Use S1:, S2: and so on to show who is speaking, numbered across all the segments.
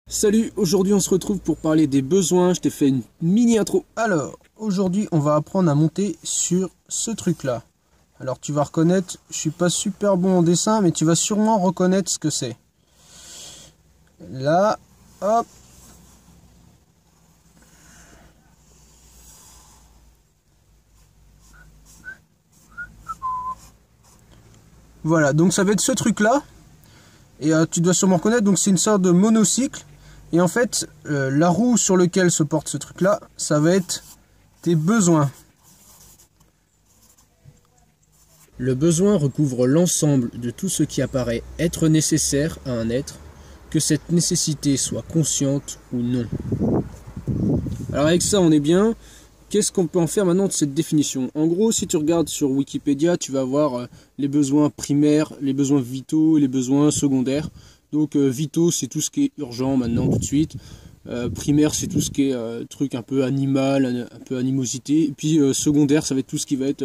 S1: Salut, aujourd'hui on se retrouve pour parler des besoins. Je t'ai fait une mini intro. Alors, aujourd'hui on va apprendre à monter sur ce truc là. Alors tu vas reconnaître, je suis pas super bon en dessin, mais tu vas sûrement reconnaître ce que c'est. Là, hop. Voilà, donc ça va être ce truc là. Et tu dois sûrement reconnaître, donc c'est une sorte de monocycle. Et en fait, la roue sur laquelle se porte ce truc là, ça va être tes besoins. Le besoin recouvre l'ensemble de tout ce qui apparaît être nécessaire à un être, que cette nécessité soit consciente ou non. Alors avec ça on est bien. Qu'est-ce qu'on peut en faire maintenant de cette définition? En gros, si tu regardes sur Wikipédia, tu vas voir les besoins primaires, les besoins vitaux et les besoins secondaires. Donc vitaux, c'est tout ce qui est urgent maintenant, tout de suite. Primaire, c'est tout ce qui est truc un peu animal, un peu animosité. Et puis secondaire, ça va être tout ce qui va être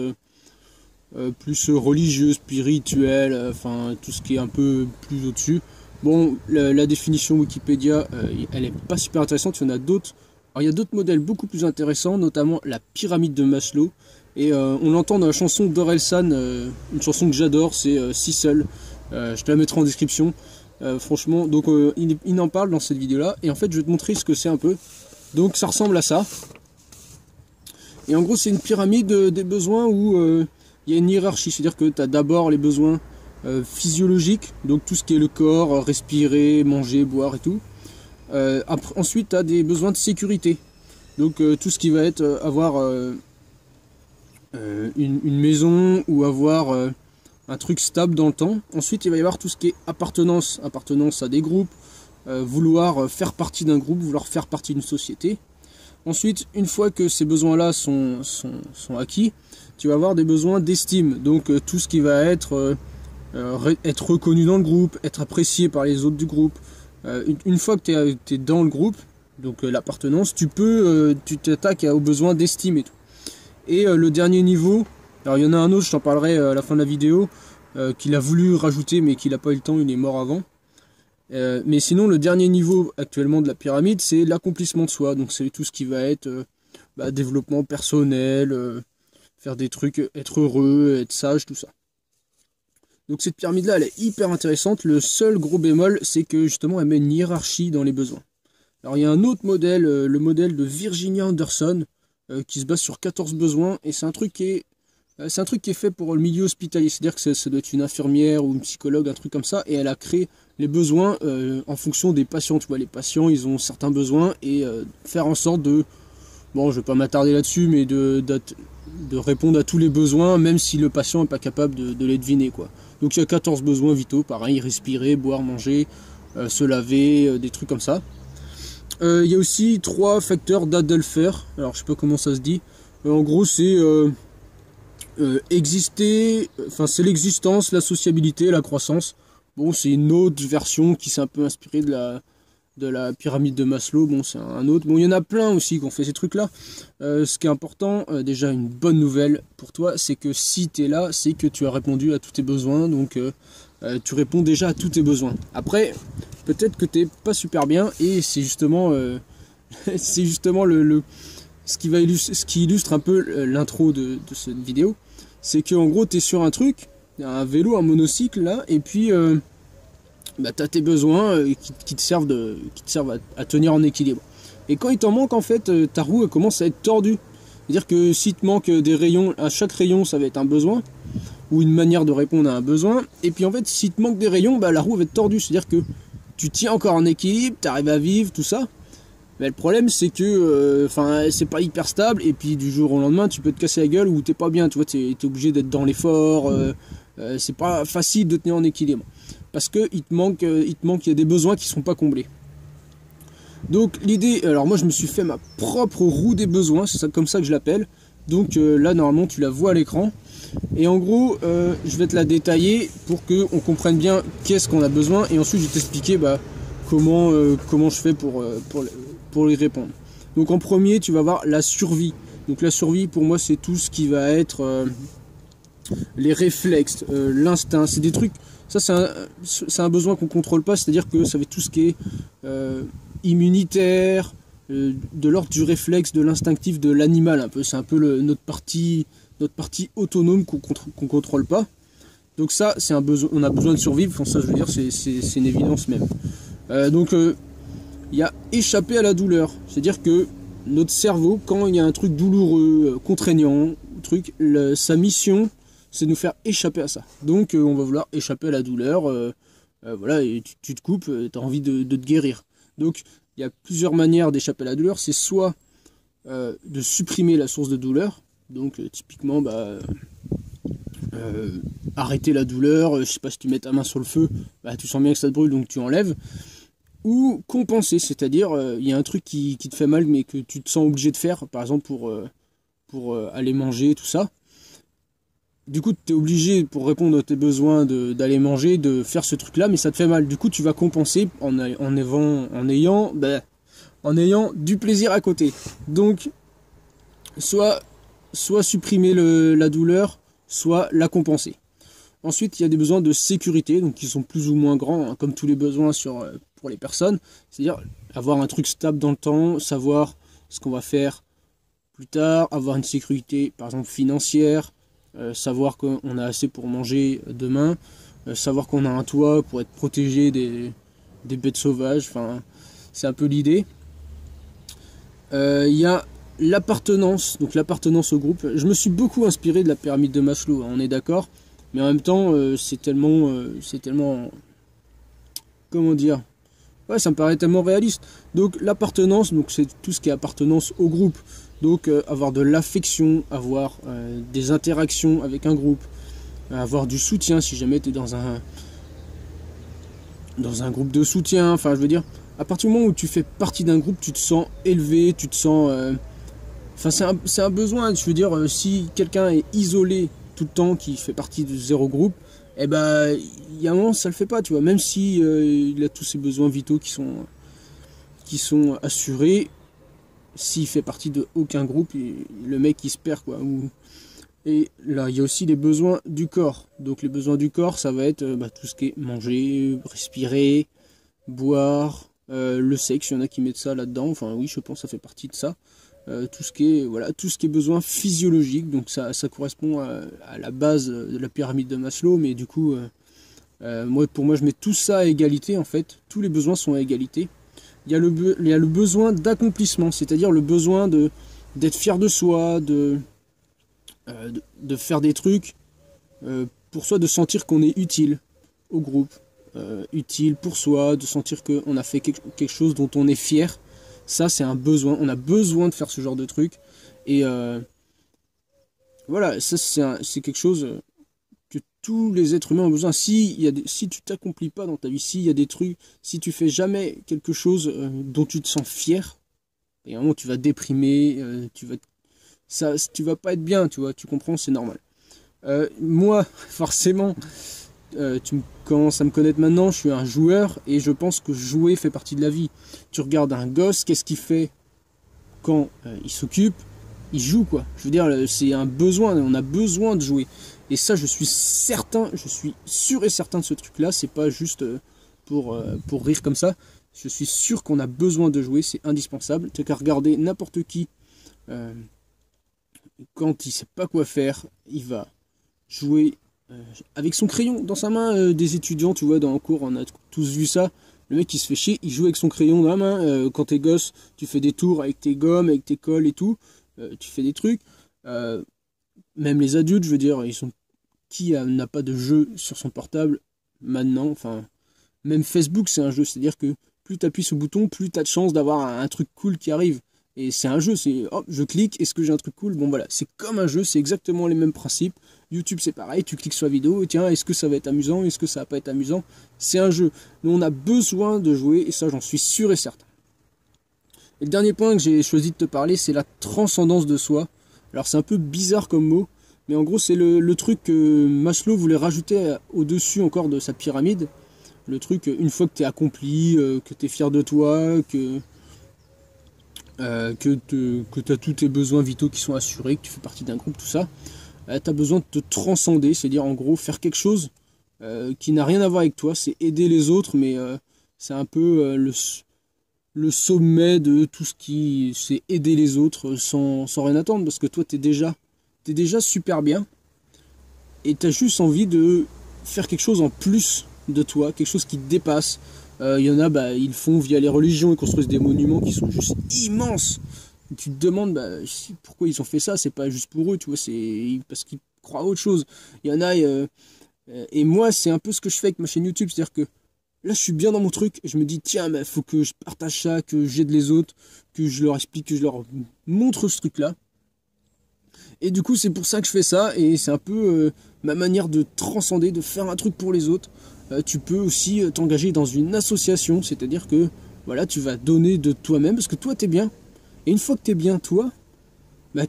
S1: plus religieux, spirituel, enfin tout ce qui est un peu plus au-dessus. Bon, la définition Wikipédia, elle est pas super intéressante, il y en a d'autres. Alors il y a d'autres modèles beaucoup plus intéressants, notamment la pyramide de Maslow. Et on l'entend dans la chanson d'Orelsan, une chanson que j'adore, c'est Si Seul. Je te la mettrai en description. Franchement, donc il en parle dans cette vidéo-là. Et en fait, je vais te montrer ce que c'est un peu. Donc ça ressemble à ça. Et en gros, c'est une pyramide des besoins où il y a une hiérarchie. C'est-à-dire que tu as d'abord les besoins physiologiques, donc tout ce qui est le corps, respirer, manger, boire et tout. Ensuite, tu as des besoins de sécurité. Donc tout ce qui va être avoir une maison ou avoir un truc stable dans le temps. Ensuite, il va y avoir tout ce qui est appartenance à des groupes, vouloir faire partie d'un groupe, vouloir faire partie d'une société. Ensuite, une fois que ces besoins-là sont acquis, tu vas avoir des besoins d'estime. Donc tout ce qui va être reconnu dans le groupe, être apprécié par les autres du groupe. Une fois que tu es dans le groupe, donc l'appartenance, tu t'attaques aux besoins d'estime et tout. Et le dernier niveau, alors il y en a un autre, je t'en parlerai à la fin de la vidéo, qu'il a voulu rajouter mais qu'il n'a pas eu le temps, il est mort avant. Mais sinon, le dernier niveau actuellement de la pyramide, c'est l'accomplissement de soi. Donc c'est tout ce qui va être développement personnel, faire des trucs, être heureux, être sage, tout ça. Donc cette pyramide-là, elle est hyper intéressante. Le seul gros bémol, c'est que justement, elle met une hiérarchie dans les besoins. Alors il y a un autre modèle, le modèle de Virginia Anderson, qui se base sur 14 besoins. Et c'est un truc qui est fait pour le milieu hospitalier. C'est-à-dire que ça doit être une infirmière ou une psychologue, un truc comme ça. Et elle a créé les besoins en fonction des patients. Tu vois, les patients, ils ont certains besoins. Et faire en sorte de... Bon, je vais pas m'attarder là-dessus, mais de répondre à tous les besoins, même si le patient n'est pas capable de les deviner, quoi. Donc il y a 14 besoins vitaux, pareil, respirer, boire, manger, se laver, des trucs comme ça. Il y a aussi 3 facteurs d'Adolpher, alors je sais pas comment ça se dit. En gros c'est exister, enfin c'est l'existence, la sociabilité, la croissance. Bon, c'est une autre version qui s'est un peu inspirée de la pyramide de Maslow. Bon, c'est un autre. Bon, il y en a plein aussi qui ont fait ces trucs-là. Ce qui est important, déjà une bonne nouvelle pour toi, c'est que si tu es là, c'est que tu as répondu à tous tes besoins. Donc, tu réponds déjà à tous tes besoins. Après, peut-être que tu n'es pas super bien et c'est justement, c'est justement ce qui illustre un peu l'intro de cette vidéo. C'est qu'en gros, tu es sur un truc, un vélo, un monocycle là, et puis... tu as tes besoins qui te servent à tenir en équilibre. Et quand il t'en manque, en fait, ta roue elle commence à être tordue. C'est-à-dire que si te manque des rayons, à chaque rayon, ça va être un besoin, ou une manière de répondre à un besoin. Et puis en fait, si te manque des rayons, la roue va être tordue. C'est-à-dire que tu tiens encore en équilibre, tu arrives à vivre, tout ça. Mais le problème, c'est que c'est pas hyper stable, et puis du jour au lendemain, tu peux te casser la gueule ou t'es pas bien. Tu vois, t'es obligé d'être dans l'effort. C'est pas facile de tenir en équilibre. Parce que il y a des besoins qui ne sont pas comblés. Donc l'idée, alors moi je me suis fait ma propre roue des besoins, c'est comme ça que je l'appelle. Donc là normalement tu la vois à l'écran. Et en gros, je vais te la détailler pour qu'on comprenne bien qu'est-ce qu'on a besoin. Et ensuite je vais t'expliquer comment je fais pour y répondre. Donc en premier, tu vas voir la survie. Donc la survie pour moi c'est tout ce qui va être les réflexes, l'instinct, c'est des trucs... Ça, c'est un besoin qu'on ne contrôle pas, c'est-à-dire que ça va être tout ce qui est immunitaire, de l'ordre du réflexe, de l'instinctif de l'animal un peu. C'est un peu notre partie autonome qu'on contrôle pas. Donc ça, c'est un besoin, on a besoin de survivre. Enfin, ça, je veux dire, c'est une évidence même. Donc il y a échapper à la douleur. C'est-à-dire que notre cerveau, quand il y a un truc douloureux, contraignant, sa mission, c'est de nous faire échapper à ça. Donc on va vouloir échapper à la douleur. Voilà, et tu te coupes, tu as envie de te guérir. Donc il y a plusieurs manières d'échapper à la douleur. C'est soit de supprimer la source de douleur. Donc typiquement, arrêter la douleur. Je sais pas, si tu mets ta main sur le feu, tu sens bien que ça te brûle, donc tu enlèves. Ou compenser, c'est-à-dire il y a un truc qui te fait mal mais que tu te sens obligé de faire, par exemple pour aller manger, tout ça. Du coup, tu es obligé, pour répondre à tes besoins d'aller manger, de faire ce truc-là, mais ça te fait mal. Du coup, tu vas compenser en ayant du plaisir à côté. Donc, soit supprimer la douleur, soit la compenser. Ensuite, il y a des besoins de sécurité, donc qui sont plus ou moins grands, hein, comme tous les besoins pour les personnes. C'est-à-dire avoir un truc stable dans le temps, savoir ce qu'on va faire plus tard, avoir une sécurité, par exemple, financière, savoir qu'on a assez pour manger demain, savoir qu'on a un toit pour être protégé des bêtes sauvages. Enfin, c'est un peu l'idée. Il y a l'appartenance, donc l'appartenance au groupe. Je me suis beaucoup inspiré de la pyramide de Maslow, hein, on est d'accord. Mais en même temps, c'est tellement, comment dire, ouais, ça me paraît tellement réaliste. Donc l'appartenance, donc c'est tout ce qui est appartenance au groupe. Donc avoir de l'affection, avoir des interactions avec un groupe, avoir du soutien si jamais tu es dans un groupe de soutien. Enfin, je veux dire, à partir du moment où tu fais partie d'un groupe, tu te sens élevé, tu te sens, enfin, c'est un besoin. Je veux dire, si quelqu'un est isolé tout le temps, qui fait partie de zéro groupe, eh ben, il y a un moment, ça le fait pas, tu vois. Même si il a tous ses besoins vitaux qui sont assurés, s'il fait partie de aucun groupe, le mec il se perd, quoi. Et là, il y a aussi les besoins du corps. Donc les besoins du corps, ça va être tout ce qui est manger, respirer, boire, le sexe. Il y en a qui mettent ça là-dedans. Enfin oui, je pense que ça fait partie de ça. Tout ce qui est besoin physiologique, donc ça correspond à la base de la pyramide de Maslow, mais du coup pour moi je mets tout ça à égalité. En fait, tous les besoins sont à égalité. Il y a le besoin d'accomplissement, c'est-à-dire le besoin d'être fier de soi, de faire des trucs pour soi, de sentir qu'on est utile au groupe, utile pour soi, de sentir qu'on a fait quelque chose dont on est fier. Ça, c'est un besoin. On a besoin de faire ce genre de truc. Et voilà, ça, c'est quelque chose que tous les êtres humains ont besoin. Si tu t'accomplis pas dans ta vie, s'il y a des trucs, si tu fais jamais quelque chose dont tu te sens fier, et à un moment, tu vas déprimer, tu vas pas être bien, tu vois, tu comprends, c'est normal. Moi, forcément, tu commences à me connaître maintenant, je suis un joueur et je pense que jouer fait partie de la vie. Tu regardes un gosse, qu'est-ce qu'il fait quand il s'occupe? Il joue, quoi. Je veux dire, c'est un besoin, on a besoin de jouer. Et ça, je suis sûr et certain de ce truc-là, c'est pas juste pour rire comme ça. Je suis sûr qu'on a besoin de jouer, c'est indispensable. T'as qu'à regarder n'importe qui, quand il sait pas quoi faire, il va jouer avec son crayon dans sa main. Des étudiants, tu vois, dans un cours, on a tous vu ça. Le mec, il se fait chier, il joue avec son crayon dans la main. Quand t'es gosse, tu fais des tours avec tes gommes, avec tes colles et tout. Tu fais des trucs. Même les adultes, je veux dire, qui n'a pas de jeu sur son portable maintenant? Enfin, même Facebook, c'est un jeu. C'est-à-dire que plus tu appuies sur le bouton, plus tu as de chances d'avoir un truc cool qui arrive. Et c'est un jeu, c'est hop, je clique, est-ce que j'ai un truc cool? Bon voilà, c'est comme un jeu, c'est exactement les mêmes principes. YouTube c'est pareil, tu cliques sur la vidéo, et tiens, est-ce que ça va être amusant, est-ce que ça va pas être amusant? C'est un jeu. Mais on a besoin de jouer, et ça j'en suis sûr et certain. Et le dernier point que j'ai choisi de te parler, c'est la transcendance de soi. Alors c'est un peu bizarre comme mot, mais en gros c'est le truc que Maslow voulait rajouter au-dessus encore de sa pyramide. Le truc, une fois que tu es accompli, que tu es fier de toi, que tu as tous tes besoins vitaux qui sont assurés, que tu fais partie d'un groupe, tout ça, tu as besoin de te transcender, c'est-à-dire en gros faire quelque chose qui n'a rien à voir avec toi, c'est aider les autres, mais c'est un peu le sommet de tout ce qui c'est aider les autres sans rien attendre, parce que toi t'es déjà super bien, et t'as juste envie de faire quelque chose en plus de toi, quelque chose qui te dépasse. Il y en a, bah, ils font via les religions, ils construisent des monuments qui sont juste immenses. Et tu te demandes bah, pourquoi ils ont fait ça, c'est pas juste pour eux, tu vois, c'est parce qu'ils croient à autre chose. Il y en a, et moi c'est un peu ce que je fais avec ma chaîne YouTube, c'est-à-dire que là je suis bien dans mon truc, et je me dis tiens, il faut que je partage ça, que j'aide les autres, que je leur explique, que je leur montre ce truc-là. Et du coup c'est pour ça que je fais ça, et c'est un peu ma manière de transcender, de faire un truc pour les autres. Tu peux aussi t'engager dans une association, c'est-à-dire que voilà, tu vas donner de toi-même, parce que toi t'es bien. Et une fois que t'es bien toi, bah,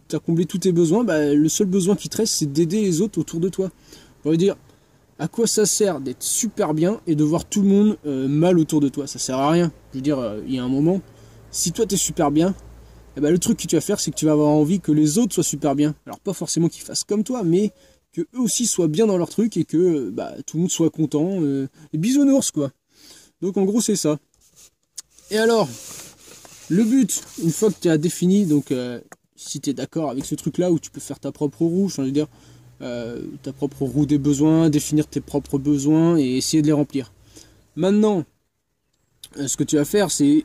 S1: t'as comblé tous tes besoins, bah, le seul besoin qui te reste c'est d'aider les autres autour de toi. On va dire, à quoi ça sert d'être super bien et de voir tout le monde mal autour de toi? Ça sert à rien. Je veux dire, il y a un moment, si toi t'es super bien, eh ben, le truc que tu vas faire, c'est que tu vas avoir envie que les autres soient super bien. Alors pas forcément qu'ils fassent comme toi, mais que eux aussi soient bien dans leur truc et que bah, tout le monde soit content. Et bisounours quoi. Donc en gros c'est ça. Et alors, le but, une fois que tu as défini, donc si tu es d'accord avec ce truc là où tu peux faire ta propre roue, je veux dire, ta propre roue des besoins, définir tes propres besoins et essayer de les remplir. Maintenant, ce que tu vas faire, c'est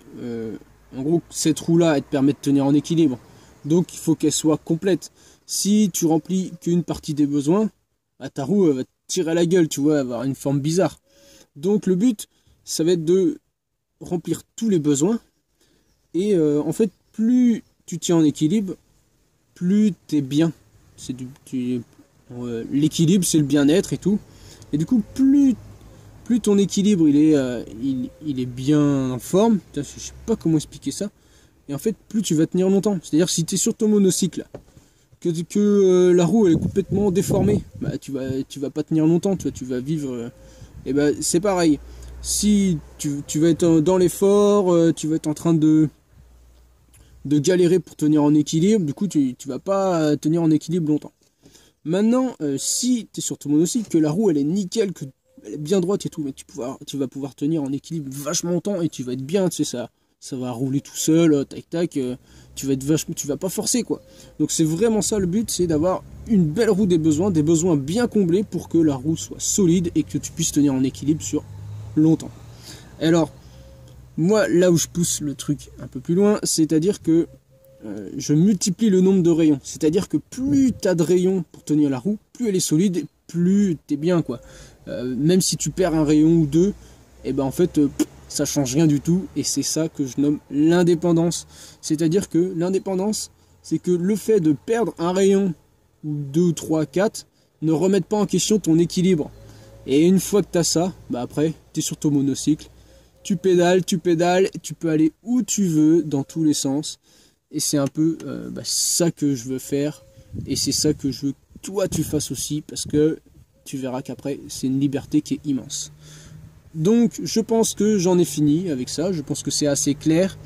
S1: en gros cette roue là, elle te permet de tenir en équilibre. Donc il faut qu'elle soit complète. Si tu remplis qu'une partie des besoins, bah, ta roue elle va te tirer à la gueule, tu vois, elle va avoir une forme bizarre. Donc le but, ça va être de remplir tous les besoins. Et en fait, plus tu tiens en équilibre, plus t'es bien. C'est l'équilibre, c'est le bien-être et tout. Et du coup, plus ton équilibre il est bien en forme, je sais pas comment expliquer ça. Et en fait, plus tu vas tenir longtemps. C'est-à-dire si tu es sur ton monocycle, que la roue elle est complètement déformée, bah tu vas pas tenir longtemps, tu vas vivre. Et bah c'est pareil. Si tu vas être dans l'effort, tu vas être en train de galérer pour tenir en équilibre, du coup tu vas pas tenir en équilibre longtemps. Maintenant, si tu es sur ton monocycle, que la roue elle est nickel, que elle est bien droite et tout, mais tu vas pouvoir tenir en équilibre vachement longtemps et tu vas être bien, tu sais, ça va rouler tout seul, tac tac, tu vas être vachement, tu vas pas forcer quoi. Donc c'est vraiment ça le but, c'est d'avoir une belle roue des besoins bien comblés pour que la roue soit solide et que tu puisses tenir en équilibre sur longtemps. Et alors, moi, là où je pousse le truc un peu plus loin, c'est-à-dire que je multiplie le nombre de rayons. C'est-à-dire que plus tu as de rayons pour tenir la roue, plus elle est solide, plus t'es bien, quoi. Même si tu perds un rayon ou deux, et ben en fait, ça change rien du tout. Et c'est ça que je nomme l'indépendance. C'est-à-dire que l'indépendance, c'est que le fait de perdre un rayon, ou deux, trois, quatre, ne remette pas en question ton équilibre. Et une fois que tu as ça, bah après, tu es sur ton monocycle. Tu pédales, tu peux aller où tu veux, dans tous les sens. Et c'est un peu ça que je veux faire. Et c'est ça que je veux que toi tu fasses aussi. Parce que tu verras qu'après, c'est une liberté qui est immense. Donc, je pense que j'en ai fini avec ça. Je pense que c'est assez clair.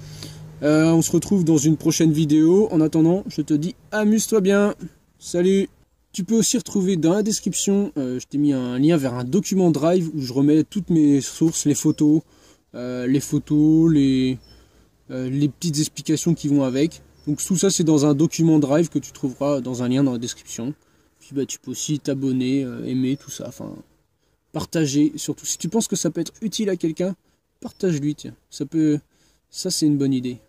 S1: On se retrouve dans une prochaine vidéo. En attendant, je te dis amuse-toi bien. Salut! Tu peux aussi retrouver dans la description, je t'ai mis un lien vers un document Drive où je remets toutes mes sources, les photos, les petites explications qui vont avec. Donc tout ça c'est dans un document Drive que tu trouveras dans un lien dans la description. Puis bah, tu peux aussi t'abonner, aimer, tout ça, enfin partager. Surtout si tu penses que ça peut être utile à quelqu'un, partage-lui, tiens. Ça c'est une bonne idée.